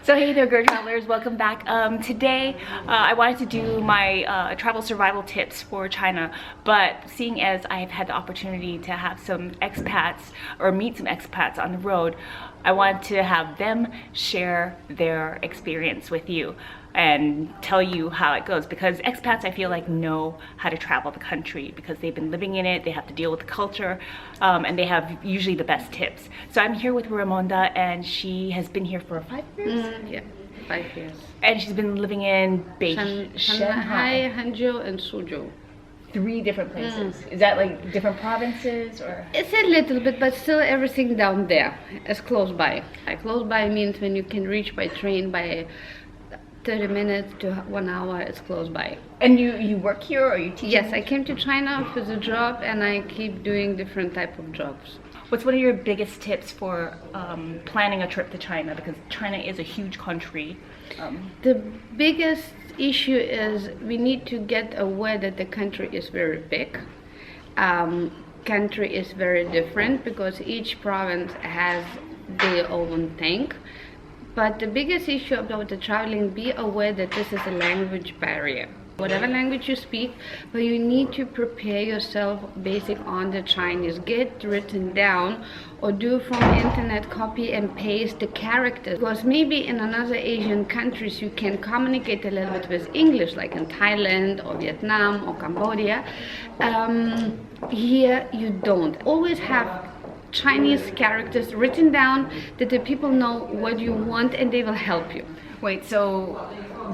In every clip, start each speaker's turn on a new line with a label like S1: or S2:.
S1: So hey there, GRRRR travelers, welcome back. Today I wanted to do my travel survival tips for China, but seeing as I've had the opportunity to have some expats or meet some expats on the road, I wanted to have them share their experience with you and tell you how it goes, because expats I feel like know how to travel the country because they've been living in it, they have to deal with the culture, and they have usually the best tips. So I'm here with Raimonda, and she has been here for 5 years?
S2: Yeah, 5 years.
S1: And she's been living in
S2: Shanghai, Hangzhou and Suzhou.
S1: 3 different places. Is that like different provinces or?
S2: It's a little bit, but still everything down there is close by. Close by means when you can reach by train by 30 minutes to 1 hour, it's close by.
S1: And you work here or you teach?
S2: Yes, I came to China for the job and I keep doing different type of jobs.
S1: What's one of your biggest tips for planning a trip to China? Because China is a huge country.
S2: The biggest issue is we need to get aware that the country is very big. Country is very different because each province has their own thing. But the biggest issue about the traveling, be aware that this is a language barrier. Whatever language you speak, but you need to prepare yourself basic on the Chinese. Get written down or do from internet, copy and paste the characters. Because maybe in another Asian countries you can communicate a little bit with English, like in Thailand or Vietnam or Cambodia. Here you don't. Always have Chinese characters written down that the people know what you want and they will help you.
S1: Wait, so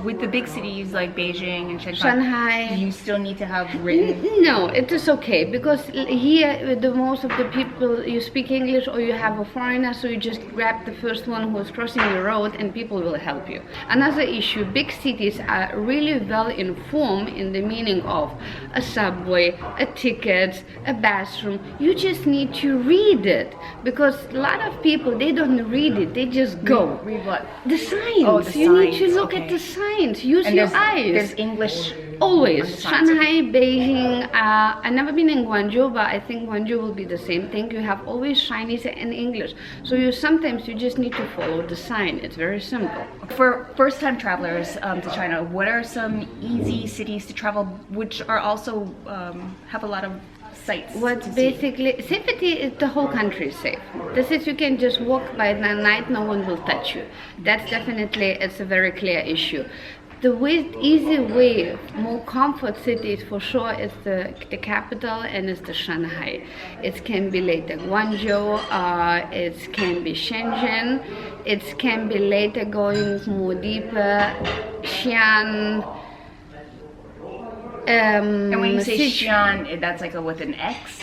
S1: with the big cities like Beijing and
S2: Shanghai,
S1: you still need to have written?
S2: No, it is okay, because here the most of the people, you speak English or you have a foreigner, so you just grab the first one who is crossing the road and people will help you. Another issue, big cities are really well informed in the meaning of a subway, a ticket, a bathroom. You just need to read it, because a lot of people, they don't read it, they just go.
S1: Read what?
S2: The signs.
S1: Oh, the
S2: you need
S1: signs.
S2: to look
S1: Okay.
S2: at the signs. Use
S1: And
S2: your eyes.
S1: There's English.
S2: Always. Shanghai, Beijing. I've never been in Guangzhou, but I think Guangzhou will be the same thing. You have always Chinese and English. So sometimes you just need to follow the sign. It's very simple.
S1: For first-time travelers to China, what are some easy cities to travel, which are also have a lot of sites?
S2: What's basically safety is the whole country is safe. This is, you can just walk by the night, no one will touch you. That's definitely, it's a very clear issue. The easy way, more comfort cities for sure is the capital, and it's the Shanghai. It can be later Guangzhou, it can be Shenzhen, it can be later going more deeper, Xi'an.
S1: And when you say Xi'an, that's like with an X?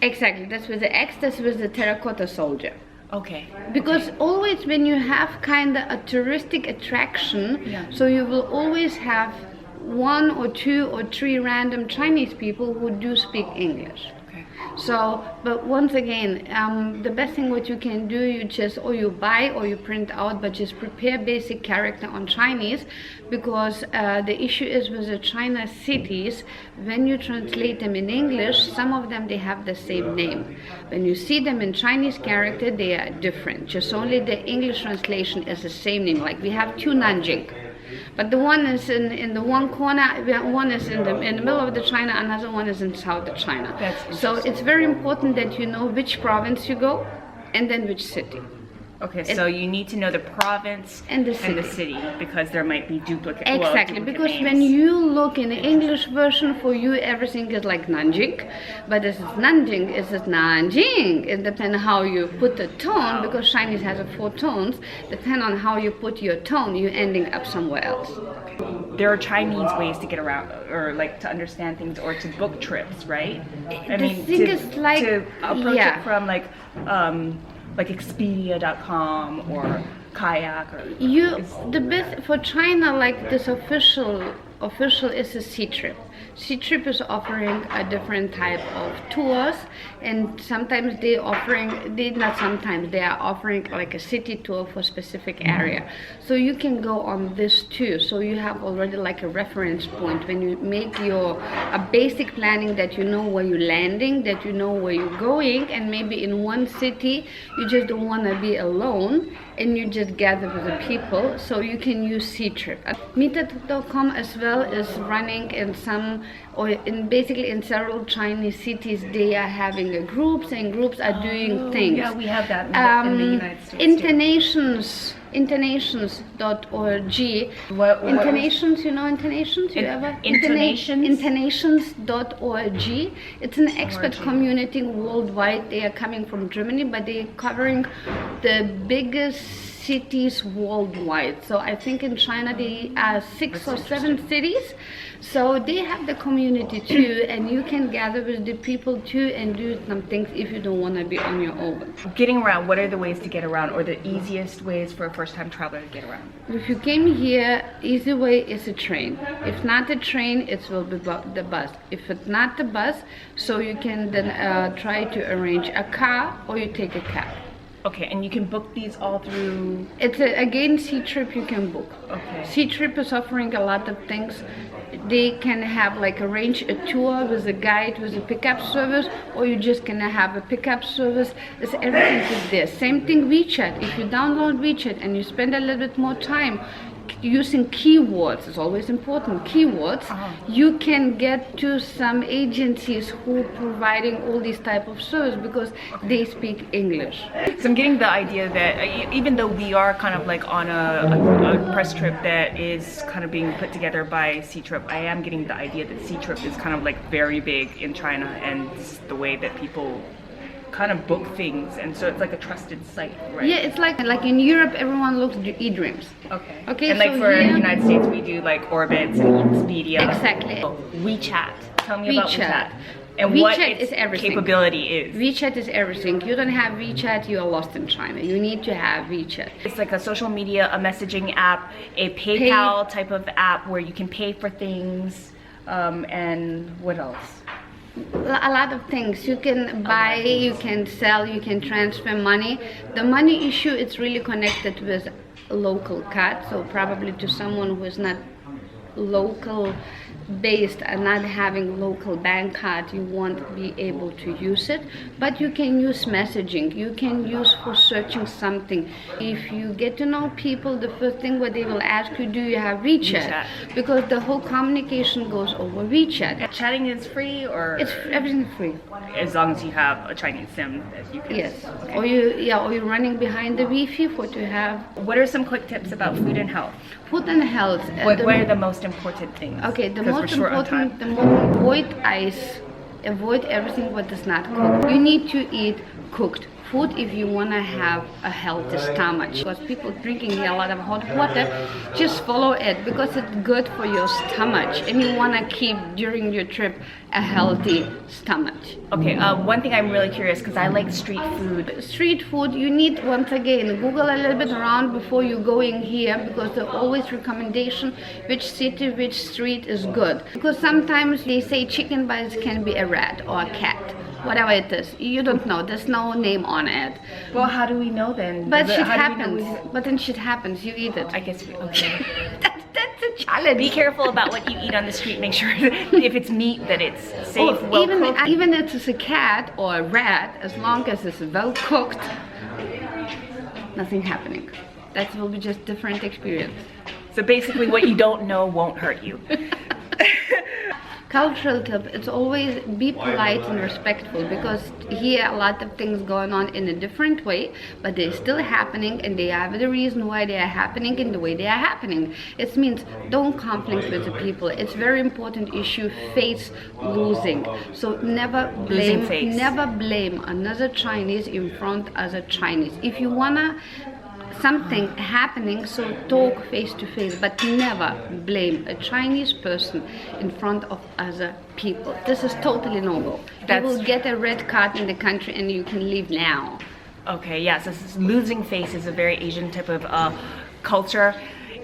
S2: Exactly, that's with the X, that's with the terracotta soldier.
S1: Okay.
S2: Because always when you have kind of a touristic attraction, so you will always have 1 or 2 or 3 random Chinese people who do speak English.
S1: Okay.
S2: So, but once again, the best thing what you can do, you just, or you buy or you print out, but just prepare basic character on Chinese, because the issue is with the China cities, when you translate them in English, some of them, they have the same name. When you see them in Chinese character, they are different. Just only the English translation is the same name. Like we have 2 Nanjing. But the one is in the one corner, one is in the middle of the China, another one is in south of China. So it's very important that you know which province you go and then which city.
S1: Okay, so you need to know the province
S2: and the city,
S1: because there might be duplicate.
S2: Exactly, because when you look in the English version, for you everything is like Nanjing, but this is Nanjing, is it Nanjing? It depends on how you put the tone, because Chinese has 4 tones. Depend on how you put your tone, you're ending up somewhere else.
S1: There are Chinese ways to get around, or like to understand things, or to book trips, right?
S2: The thing is like
S1: to approach it from like Expedia.com or Kayak, or
S2: the best for China, like this official official is a Sea Trip. Sea Trip is offering a different type of tours, and sometimes they are offering like a city tour for specific area. So you can go on this too. So you have already like a reference point when you make a basic planning, that you know where you're landing, that you know where you're going, and maybe in one city you just don't want to be alone and you just gather with the people, so you can use Sea Trip. Meetup.com as well is running in basically in several Chinese cities. They are having groups, and groups are doing things.
S1: Yeah, we have that in the United States.
S2: Internations.org. Internations, you know Internations?
S1: Internations?
S2: Internations.org. It's an expat community worldwide. They are coming from Germany, but they're covering the biggest cities worldwide. So I think in China they are 6 or 7 cities. So they have the community too, and you can gather with the people too and do some things if you don't want to be on your own.
S1: Getting around, what are the ways to get around, or the easiest ways for a first-time traveler to get around?
S2: If you came here, easy way is a train. If not the train, it will be the bus. If it's not the bus, so you can then try to arrange a car, or you take a cab.
S1: Okay, and you can book these all through...
S2: It's again, Sea Trip you can book.
S1: Okay.
S2: Sea Trip is offering a lot of things. They can have like arrange a tour with a guide, with a pickup service, or you just gonna have a pickup service. It's everything is there. Same thing WeChat. If you download WeChat and you spend a little bit more time using keywords, it's always important, keywords, you can get to some agencies who are providing all these type of service because they speak English.
S1: So I'm getting the idea that even though we are kind of like on a press trip that is kind of being put together by Sea Trip, I am getting the idea that Sea Trip is kind of like very big in China, and the way that people kind of book things, and so it's like a trusted site, right?
S2: Yeah, it's like in Europe, everyone looks to eDreams.
S1: Okay.
S2: Okay.
S1: And like
S2: so
S1: for
S2: here,
S1: the United States, we do like Orbitz and Expedia.
S2: Exactly.
S1: WeChat. Tell me about WeChat. And
S2: WeChat
S1: what
S2: is
S1: its
S2: everything.
S1: capability is.
S2: WeChat is everything. You don't have WeChat, you are lost in China. You need to have WeChat.
S1: It's like a social media, a messaging app, a PayPal type of app where you can pay for things, and what else?
S2: A lot of things. You can buy, you can sell, you can transfer money. The money issue, it's really connected with a local card, so probably to someone who is not local based and not having local bank card, you won't be able to use it, but you can use messaging, you can use for searching something. If you get to know people, the first thing what they will ask you, do you have WeChat? Because the whole communication goes over WeChat.
S1: Chatting is free, or
S2: it's everything free
S1: as long as you have a Chinese SIM that you can.
S2: Yes.
S1: Okay.
S2: Or you're running behind the Wi-Fi for to have.
S1: What are some quick tips about food and health?
S2: Food and health.
S1: What are the most important things?
S2: Okay, the most important, avoid ice, avoid everything what is not cooked. You need to eat cooked food if you want to have a healthy stomach. Because people drinking a lot of hot water, just follow it because it's good for your stomach, and you want to keep during your trip a healthy stomach.
S1: Okay, one thing I'm really curious, because I like street food.
S2: Street food, you need, once again, Google a little bit around before you go in here, because there's always recommendation which city, which street is good. Because sometimes they say chicken, but it can be a rat or a cat. Whatever it is, you don't know. There's no name on it.
S1: Well, how do we know then?
S2: But shit happens. But then shit happens. You eat it.
S1: I guess we. Okay.
S2: that's a challenge.
S1: Be careful about what you eat on the street. Make sure if it's meat that it's safe, well cooked.
S2: Even if it's a cat or a rat, as long as it's well cooked, nothing happening. That will be just different experience.
S1: So basically, what you don't know won't hurt you.
S2: Cultural tip, it's always be polite and respectful, because here a lot of things going on in a different way, but they're still happening, and they have the reason why they are happening in the way they are happening. It means don't conflict with the people. It's very important issue, face losing. So never blame another Chinese in front as a Chinese. If you wanna something happening, so talk face to face, but never blame a Chinese person in front of other people. This is totally no-go. You will get a red card in the country and you can leave now.
S1: Okay, yes, losing face is a very Asian type of culture.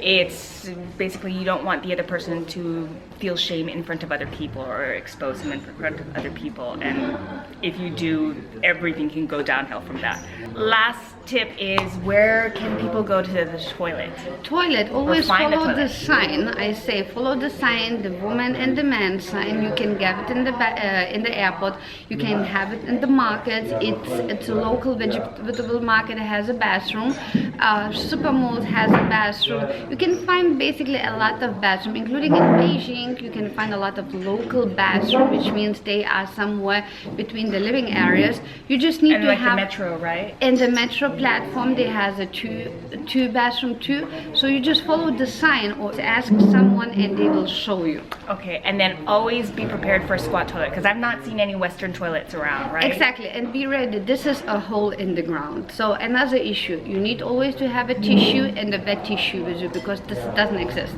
S1: it's basically you don't want the other person to feel shame in front of other people or expose them in front of other people, and if you do, everything can go downhill from that. Last tip is, where can people go to the toilet?
S2: Toilet, always
S1: find the
S2: follow the
S1: toilet.
S2: sign. I say follow the sign, the woman and the man sign. You can get it in the airport. You can have it in the markets. It's a local vegetable market. It has a bathroom. Supermall has a bathroom. You can find basically a lot of bathroom, including in Beijing. You can find a lot of local bathroom, which means they are somewhere between the living areas. You just need to
S1: like
S2: have
S1: the metro, right?
S2: in the metro platform. They has a two bathroom too. So you just follow the sign or ask someone and they will show you.
S1: Okay, and then always be prepared for a squat toilet, because I've not seen any Western toilets around, right?
S2: Exactly, and be ready. This is a hole in the ground. So another issue, you need always to have a tissue and a wet tissue with you, because this doesn't exist.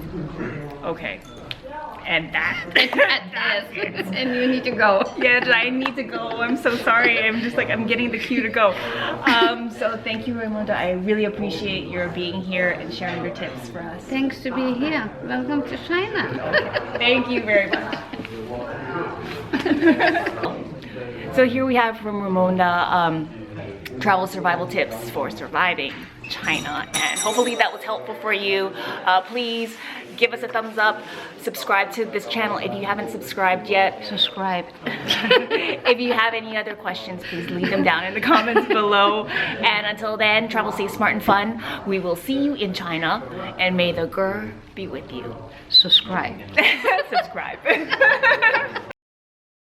S1: Okay. And that's it.
S2: And you need to go.
S1: Yeah, I need to go. I'm so sorry. I'm just like, I'm getting the cue to go. So thank you, Raimonda. I really appreciate your being here and sharing your tips for us.
S2: Thanks to be here. Welcome to China.
S1: Thank you very much. So here we have from Raimonda travel survival tips for surviving China, and hopefully that was helpful for you. Please give us a thumbs up, subscribe to this channel if you haven't subscribed yet.
S2: Subscribe.
S1: If you have any other questions, please leave them down in the comments below. And until then, travel safe, smart, and fun. We will see you in China, and may the GRRR be with you.
S2: Subscribe.
S1: Subscribe.